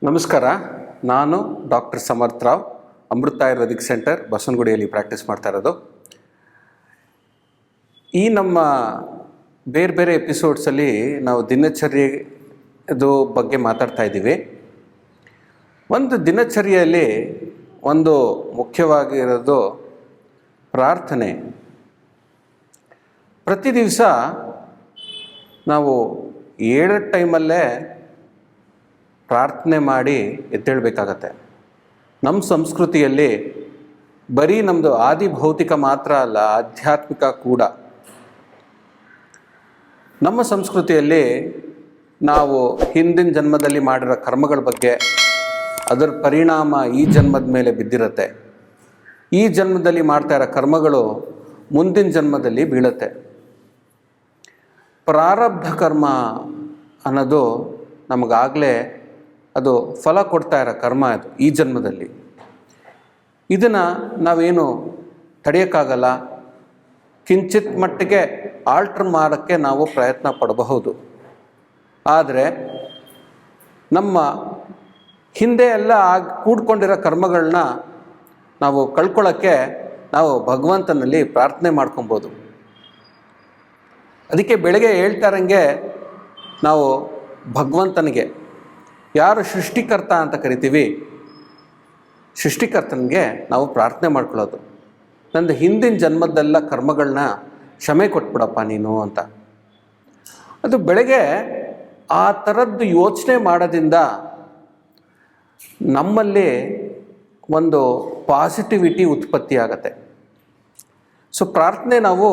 ನಮಸ್ಕಾರ. ನಾನು ಡಾಕ್ಟರ್ ಸಮರ್ಥ ರಾವ್, ಅಮೃತ Ayurvedic centre ಬಸವನಗುಡಿಯಲ್ಲಿ practice ಮಾಡ್ತಾ ಇರೋದು. ಈ ನಮ್ಮ ಬೇರೆ ಬೇರೆ ಎಪಿಸೋಡ್ಸಲ್ಲಿ ನಾವು ದಿನಚರ್ಯದ ಬಗ್ಗೆ ಮಾತಾಡ್ತಾ ಇದ್ದೀವಿ. ಒಂದು ದಿನಚರ್ಯೆಯಲ್ಲಿ ಒಂದು ಮುಖ್ಯವಾಗಿರೋದು ಪ್ರಾರ್ಥನೆ. ಪ್ರತಿ ದಿವಸ ನಾವು 7 ಟೈಮಲ್ಲೇ ಪ್ರಾರ್ಥನೆ ಮಾಡಿ ಎದ್ದೇಳಬೇಕಾಗತ್ತೆ. ನಮ್ಮ ಸಂಸ್ಕೃತಿಯಲ್ಲಿ ಬರೀ ನಮ್ಮದು ಆದಿ ಭೌತಿಕ ಮಾತ್ರ ಅಲ್ಲ, ಆಧ್ಯಾತ್ಮಿಕ ಕೂಡ. ನಮ್ಮ ಸಂಸ್ಕೃತಿಯಲ್ಲಿ ನಾವು ಹಿಂದಿನ ಜನ್ಮದಲ್ಲಿ ಮಾಡಿರೋ ಕರ್ಮಗಳ ಬಗ್ಗೆ, ಅದರ ಪರಿಣಾಮ ಈ ಜನ್ಮದ ಮೇಲೆ ಬಿದ್ದಿರುತ್ತೆ. ಈ ಜನ್ಮದಲ್ಲಿ ಮಾಡ್ತಾ ಇರೋ ಕರ್ಮಗಳು ಮುಂದಿನ ಜನ್ಮದಲ್ಲಿ ಬೀಳುತ್ತೆ. ಪ್ರಾರಬ್ಧ ಕರ್ಮ ಅನ್ನೋದು ನಮಗಾಗಲೇ ಅದು ಫಲ ಕೊಡ್ತಾ ಇರೋ ಕರ್ಮ. ಅದು ಈ ಜನ್ಮದಲ್ಲಿ ಇದನ್ನು ನಾವೇನು ತಡೆಯೋಕ್ಕಾಗಲ್ಲ. ಕಿಂಚಿತ್ ಮಟ್ಟಿಗೆ ಆಲ್ಟ್ರ್ ಮಾಡೋಕ್ಕೆ ನಾವು ಪ್ರಯತ್ನ ಪಡಬಹುದು. ಆದರೆ ನಮ್ಮ ಹಿಂದೆ ಎಲ್ಲ ಕೂಡ್ಕೊಂಡಿರೋ ಕರ್ಮಗಳನ್ನ ನಾವು ಕಳ್ಕೊಳ್ಳೋಕ್ಕೆ ನಾವು ಭಗವಂತನಲ್ಲಿ ಪ್ರಾರ್ಥನೆ ಮಾಡ್ಕೊಬೋದು. ಅದಕ್ಕೆ ಬೆಳಗ್ಗೆ ಹೇಳ್ತಾರಂಗೆ ನಾವು ಭಗವಂತನಿಗೆ, ಯಾರು ಸೃಷ್ಟಿಕರ್ತ ಅಂತ ಕರಿತೀವಿ, ಸೃಷ್ಟಿಕರ್ತನಿಗೆ ನಾವು ಪ್ರಾರ್ಥನೆ ಮಾಡ್ಕೊಳ್ಳೋದು, ನಂದು ಹಿಂದಿನ ಜನ್ಮದೆಲ್ಲ ಕರ್ಮಗಳನ್ನ ಕ್ಷಮೆ ಕೊಟ್ಬಿಡಪ್ಪ ನೀನು ಅಂತ. ಅದು ಬೆಳಗ್ಗೆ ಆ ಥರದ್ದು ಯೋಚನೆ ಮಾಡೋದ್ರಿಂದ ನಮ್ಮಲ್ಲಿ ಒಂದು ಪಾಸಿಟಿವಿಟಿ ಉತ್ಪತ್ತಿ ಆಗತ್ತೆ. ಸೊ ಪ್ರಾರ್ಥನೆ ನಾವು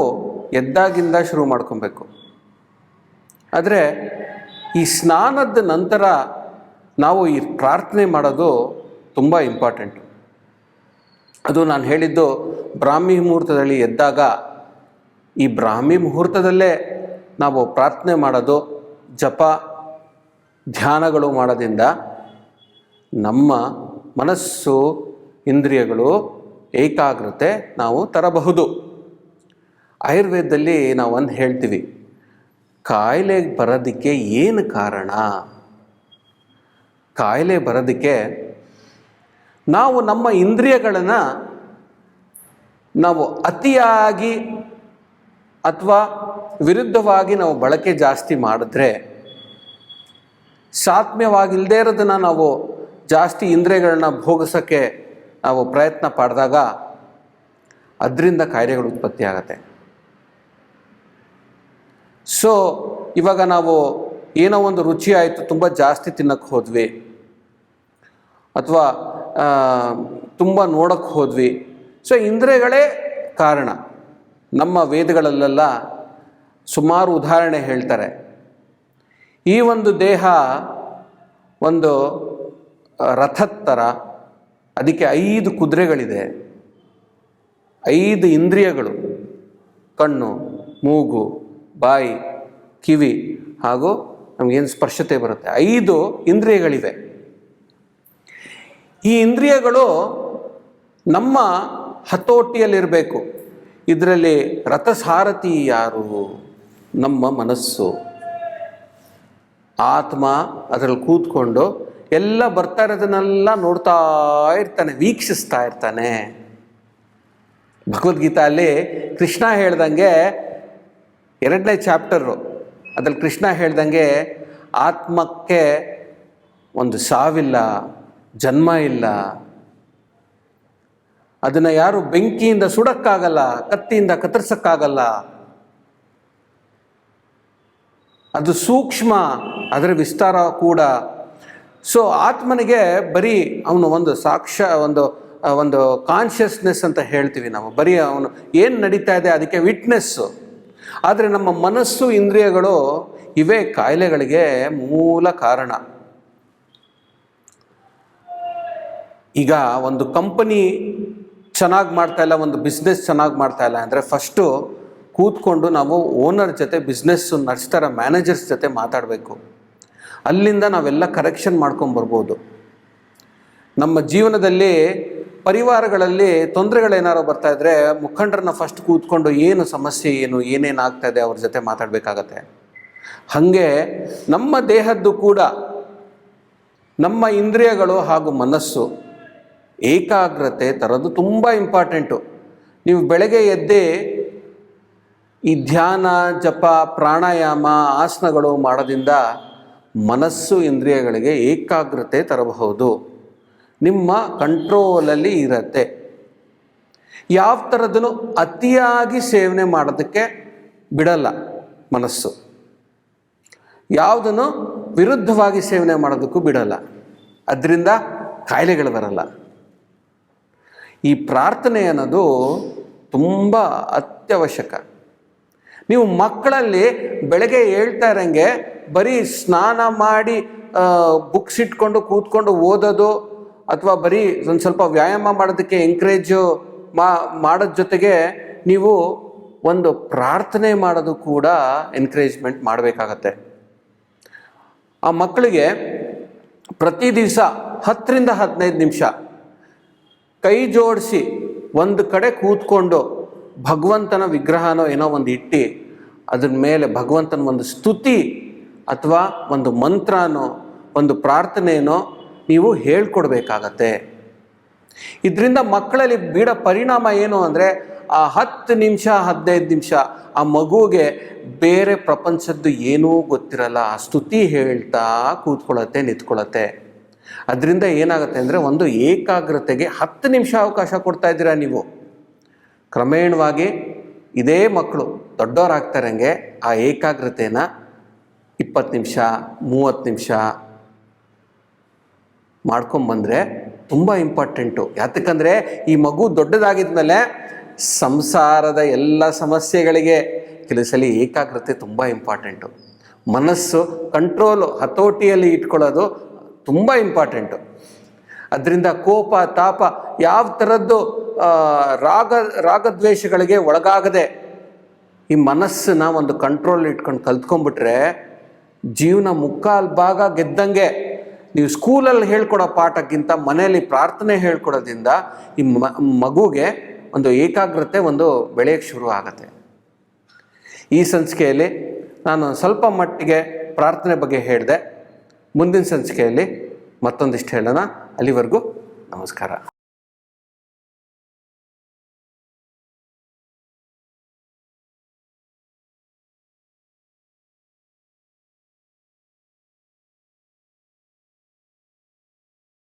ಎದ್ದಾಗಿಂದ ಶುರು ಮಾಡ್ಕೊಬೇಕು. ಆದರೆ ಈ ಸ್ನಾನದ ನಂತರ ನಾವು ಈ ಪ್ರಾರ್ಥನೆ ಮಾಡೋದು ತುಂಬ ಇಂಪಾರ್ಟೆಂಟು. ಅದು ನಾನು ಹೇಳಿದ್ದು ಬ್ರಾಹ್ಮಿ ಮುಹೂರ್ತದಲ್ಲಿ ಎದ್ದಾಗ. ಈ ಬ್ರಾಹ್ಮಿ ಮುಹೂರ್ತದಲ್ಲೇ ನಾವು ಪ್ರಾರ್ಥನೆ ಮಾಡೋದು, ಜಪ ಧ್ಯಾನಗಳು ಮಾಡೋದ್ರಿಂದ ನಮ್ಮ ಮನಸ್ಸು ಇಂದ್ರಿಯಗಳು ಏಕಾಗ್ರತೆ ನಾವು ತರಬಹುದು. ಆಯುರ್ವೇದದಲ್ಲಿ ನಾವು ಒಂದು ಹೇಳ್ತೀವಿ, ಕಾಯಿಲೆ ಬರೋದಕ್ಕೆ ಏನು ಕಾರಣ? ಕಾಯಿಲೆ ಬರೋದಕ್ಕೆ ನಾವು ನಮ್ಮ ಇಂದ್ರಿಯಗಳನ್ನು ನಾವು ಅತಿಯಾಗಿ ಅಥವಾ ವಿರುದ್ಧವಾಗಿ ನಾವು ಬಳಕೆ ಜಾಸ್ತಿ ಮಾಡಿದ್ರೆ, ಸಾತ್ಮ್ಯವಾಗಿಲ್ಲದೇ ಇರೋದನ್ನು ನಾವು ಜಾಸ್ತಿ ಇಂದ್ರಿಯಗಳನ್ನ ಭೋಗಿಸೋಕ್ಕೆ ನಾವು ಪ್ರಯತ್ನ ಪಡಿದಾಗ ಅದರಿಂದ ಕಾಯಿಲೆಗಳು ಉತ್ಪತ್ತಿ ಆಗತ್ತೆ. ಸೊ ಇವಾಗ ನಾವು ಏನೋ ಒಂದು ರುಚಿ ಆಯಿತು, ತುಂಬ ಜಾಸ್ತಿ ತಿನ್ನಕ್ಕೆ ಹೋದ್ವಿ, ಅಥವಾ ತುಂಬ ನೋಡೋಕ್ಕೆ ಹೋದ್ವಿ. ಸೊ ಇಂದ್ರಿಯಗಳೇ ಕಾರಣ. ನಮ್ಮ ವೇದಗಳಲ್ಲೆಲ್ಲ ಸುಮಾರು ಉದಾಹರಣೆ ಹೇಳ್ತಾರೆ. ಈ ಒಂದು ದೇಹ ಒಂದು ರಥದ ಥರ, ಅದಕ್ಕೆ 5 ಕುದುರೆಗಳಿದೆ, 5 ಇಂದ್ರಿಯಗಳು, ಕಣ್ಣು, ಮೂಗು, ಬಾಯಿ, ಕಿವಿ ಹಾಗೂ ನಮಗೇನು ಸ್ಪರ್ಶತೆ ಬರುತ್ತೆ, 5 ಇಂದ್ರಿಯಗಳಿವೆ. ಈ ಇಂದ್ರಿಯಗಳು ನಮ್ಮ ಹತೋಟಿಯಲ್ಲಿರಬೇಕು. ಇದರಲ್ಲಿ ರಥಸಾರಥಿ ಯಾರು? ನಮ್ಮ ಮನಸ್ಸು. ಆತ್ಮ ಅದರಲ್ಲಿ ಕೂತ್ಕೊಂಡು ಎಲ್ಲ ಬರ್ತಾ ಇರೋದನ್ನೆಲ್ಲ ನೋಡ್ತಾ ಇರ್ತಾನೆ, ವೀಕ್ಷಿಸ್ತಾ ಇರ್ತಾನೆ. ಭಗವದ್ಗೀತೆಯಲ್ಲಿ ಕೃಷ್ಣ ಹೇಳ್ದಂಗೆ 2ನೇ ಚಾಪ್ಟರು, ಅದ್ರಲ್ಲಿ ಕೃಷ್ಣ ಹೇಳ್ದಂಗೆ ಆತ್ಮಕ್ಕೆ ಒಂದು ಸಾವಿಲ್ಲ, ಜನ್ಮ ಇಲ್ಲ. ಅದನ್ನು ಯಾರು ಬೆಂಕಿಯಿಂದ ಸುಡಕ್ಕಾಗಲ್ಲ, ಕತ್ತಿಯಿಂದ ಕತ್ತರಿಸಕ್ಕಾಗಲ್ಲ. ಅದು ಸೂಕ್ಷ್ಮ, ಅದರ ವಿಸ್ತಾರ ಕೂಡ. ಸೊ ಆತ್ಮನಿಗೆ ಬರೀ ಅವನು ಒಂದು ಒಂದು ಕಾನ್ಷಿಯಸ್ನೆಸ್ ಅಂತ ಹೇಳ್ತೀವಿ ನಾವು, ಬರೀ ಅವನು ಏನು ನಡೀತಾ ಇದೆ ಅದಕ್ಕೆ ವಿಟ್ನೆಸ್ಸು. ಆದರೆ ನಮ್ಮ ಮನಸ್ಸು ಇಂದ್ರಿಯಗಳು ಇವೇ ಕಾಯಿಲೆಗಳಿಗೆ ಮೂಲ ಕಾರಣ. ಈಗ ಒಂದು ಕಂಪನಿ ಚೆನ್ನಾಗಿ ಮಾಡ್ತಾಯಿಲ್ಲ, ಒಂದು ಬಿಸ್ನೆಸ್ ಚೆನ್ನಾಗಿ ಮಾಡ್ತಾಯಿಲ್ಲ ಅಂದರೆ ಫಸ್ಟು ಕೂತ್ಕೊಂಡು ನಾವು ಓನರ್ ಜೊತೆ, ಬಿಸ್ನೆಸ್ ನಡೆಸ್ತಾರ ಮ್ಯಾನೇಜರ್ಸ್ ಜೊತೆ ಮಾತಾಡಬೇಕು. ಅಲ್ಲಿಂದ ನಾವೆಲ್ಲ ಕರೆಕ್ಷನ್ ಮಾಡ್ಕೊಂಬರ್ಬೋದು. ನಮ್ಮ ಜೀವನದಲ್ಲಿ ಪರಿವಾರಗಳಲ್ಲಿ ತೊಂದರೆಗಳೇನಾರು ಬರ್ತಾಯಿದ್ರೆ ಮುಖಂಡರನ್ನ ಫಸ್ಟ್ ಕೂತ್ಕೊಂಡು ಏನು ಸಮಸ್ಯೆ, ಏನೇನು ಆಗ್ತಾಯಿದೆ ಅವ್ರ ಜೊತೆ ಮಾತಾಡಬೇಕಾಗತ್ತೆ. ಹಾಗೆ ನಮ್ಮ ದೇಹದ್ದು ಕೂಡ ನಮ್ಮ ಇಂದ್ರಿಯಗಳು ಹಾಗೂ ಮನಸ್ಸು ಏಕಾಗ್ರತೆ ತರೋದು ತುಂಬ ಇಂಪಾರ್ಟೆಂಟು. ನೀವು ಬೆಳಗ್ಗೆ ಎದ್ದೇ ಈ ಧ್ಯಾನ, ಜಪ, ಪ್ರಾಣಾಯಾಮ, ಆಸನಗಳು ಮಾಡೋದ್ರಿಂದ ಮನಸ್ಸು ಇಂದ್ರಿಯಗಳಿಗೆ ಏಕಾಗ್ರತೆ ತರಬಹುದು, ನಿಮ್ಮ ಕಂಟ್ರೋಲಲ್ಲಿ ಇರುತ್ತೆ. ಯಾವ ಥರದೂ ಅತಿಯಾಗಿ ಸೇವನೆ ಮಾಡೋದಕ್ಕೆ ಬಿಡಲ್ಲ ಮನಸ್ಸು, ಯಾವುದನ್ನು ವಿರುದ್ಧವಾಗಿ ಸೇವನೆ ಮಾಡೋದಕ್ಕೂ ಬಿಡಲ್ಲ. ಅದರಿಂದ ಕಾಯಿಲೆಗಳು ಬರಲ್ಲ. ಈ ಪ್ರಾರ್ಥನೆ ಅನ್ನೋದು ತುಂಬ ಅತ್ಯವಶ್ಯಕ. ನೀವು ಮಕ್ಕಳಲ್ಲಿ ಬೆಳಗ್ಗೆ ಹೇಳ್ತಾ ಇರೋಂಗೆ ಬರೀ ಸ್ನಾನ ಮಾಡಿ ಬುಕ್ಸ್ ಇಟ್ಕೊಂಡು ಕೂತ್ಕೊಂಡು ಓದೋದು ಅಥವಾ ಬರೀ ಒಂದು ಸ್ವಲ್ಪ ವ್ಯಾಯಾಮ ಮಾಡೋದಕ್ಕೆ ಎಂಕರೇಜು ಮಾಡೋದ್ರ ಜೊತೆಗೆ ನೀವು ಒಂದು ಪ್ರಾರ್ಥನೆ ಮಾಡೋದು ಕೂಡ ಎನ್ಕರೇಜ್ಮೆಂಟ್ ಮಾಡಬೇಕಾಗತ್ತೆ. ಆ ಮಕ್ಕಳಿಗೆ ಪ್ರತಿ ದಿವಸ 10ರಿಂದ 15 ನಿಮಿಷ ಕೈ ಜೋಡಿಸಿ ಒಂದು ಕಡೆ ಕೂತ್ಕೊಂಡು ಭಗವಂತನ ವಿಗ್ರಹನೋ ಏನೋ ಒಂದು ಇಟ್ಟು ಅದ್ರ ಮೇಲೆ ಭಗವಂತನ ಒಂದು ಸ್ತುತಿ ಅಥವಾ ಒಂದು ಮಂತ್ರನೋ ಒಂದು ಪ್ರಾರ್ಥನೆಯೋ ನೀವು ಹೇಳ್ಕೊಡ್ಬೇಕಾಗತ್ತೆ. ಇದರಿಂದ ಮಕ್ಕಳಲ್ಲಿ ಬೀಳೋ ಪರಿಣಾಮ ಏನು ಅಂದರೆ ಆ 10 ನಿಮಿಷ 15 ನಿಮಿಷ ಆ ಮಗುವಿಗೆ ಬೇರೆ ಪ್ರಪಂಚದ್ದು ಏನೂ ಗೊತ್ತಿರಲ್ಲ, ಆ ಸ್ತುತಿ ಹೇಳ್ತಾ ಕೂತ್ಕೊಳ್ಳುತ್ತೆ, ನಿಂತ್ಕೊಳ್ಳುತ್ತೆ. ಅದರಿಂದ ಏನಾಗುತ್ತೆ ಅಂದರೆ ಒಂದು ಏಕಾಗ್ರತೆಗೆ 10 ನಿಮಿಷ ಅವಕಾಶ ಕೊಡ್ತಾ ಇದ್ದೀರಾ ನೀವು. ಕ್ರಮೇಣವಾಗಿ ಇದೇ ಮಕ್ಕಳು ದೊಡ್ಡವರಾಗ್ತಾರಂಗೆ ಆ ಏಕಾಗ್ರತೆನ 20 ನಿಮಿಷ 30 ನಿಮಿಷ ಮಾಡ್ಕೊಂಬಂದರೆ ತುಂಬ ಇಂಪಾರ್ಟೆಂಟು. ಯಾತಕ್ಕಂದರೆ ಈ ಮಗು ದೊಡ್ಡದಾಗಿದ್ಮೇಲೆ ಸಂಸಾರದ ಎಲ್ಲ ಸಮಸ್ಯೆಗಳಿಗೆ ಕೆಲವು ಸಲ ಏಕಾಗ್ರತೆ ತುಂಬ ಇಂಪಾರ್ಟೆಂಟು. ಮನಸ್ಸು ಕಂಟ್ರೋಲು ಹತೋಟಿಯಲ್ಲಿ ಇಟ್ಕೊಳ್ಳೋದು ತುಂಬ ಇಂಪಾರ್ಟೆಂಟು. ಅದರಿಂದ ಕೋಪ ತಾಪ ಯಾವ ಥರದ್ದು ರಾಗದ್ವೇಷಗಳಿಗೆ ಒಳಗಾಗದೆ ಈ ಮನಸ್ಸನ್ನ ಒಂದು ಕಂಟ್ರೋಲ್ ಇಟ್ಕೊಂಡು ಕಲ್ತ್ಕೊಂಡ್ಬಿಟ್ರೆ ಜೀವನ ಮುಕ್ಕಾಲು ಭಾಗ ಗೆದ್ದಂಗೆ. ನೀವು ಸ್ಕೂಲಲ್ಲಿ ಹೇಳ್ಕೊಡೋ ಪಾಠಕ್ಕಿಂತ ಮನೆಯಲ್ಲಿ ಪ್ರಾರ್ಥನೆ ಹೇಳ್ಕೊಡೋದ್ರಿಂದ ಈ ಮಗುಗೆ ಒಂದು ಏಕಾಗ್ರತೆ ಒಂದು ಬೆಳೆಯೋಕ್ಕೆ ಶುರು ಆಗುತ್ತೆ. ಈ ಸಂಚಿಕೆಯಲ್ಲಿ ನಾನು ಸ್ವಲ್ಪ ಮಟ್ಟಿಗೆ ಪ್ರಾರ್ಥನೆ ಬಗ್ಗೆ ಹೇಳಿದೆ. ಮುಂದಿನ ಸಂಚಿಕೆಯಲ್ಲಿ ಮತ್ತೊಂದಿಷ್ಟು ಹೇಳೋಣ. ಅಲ್ಲಿವರೆಗೂ ನಮಸ್ಕಾರ.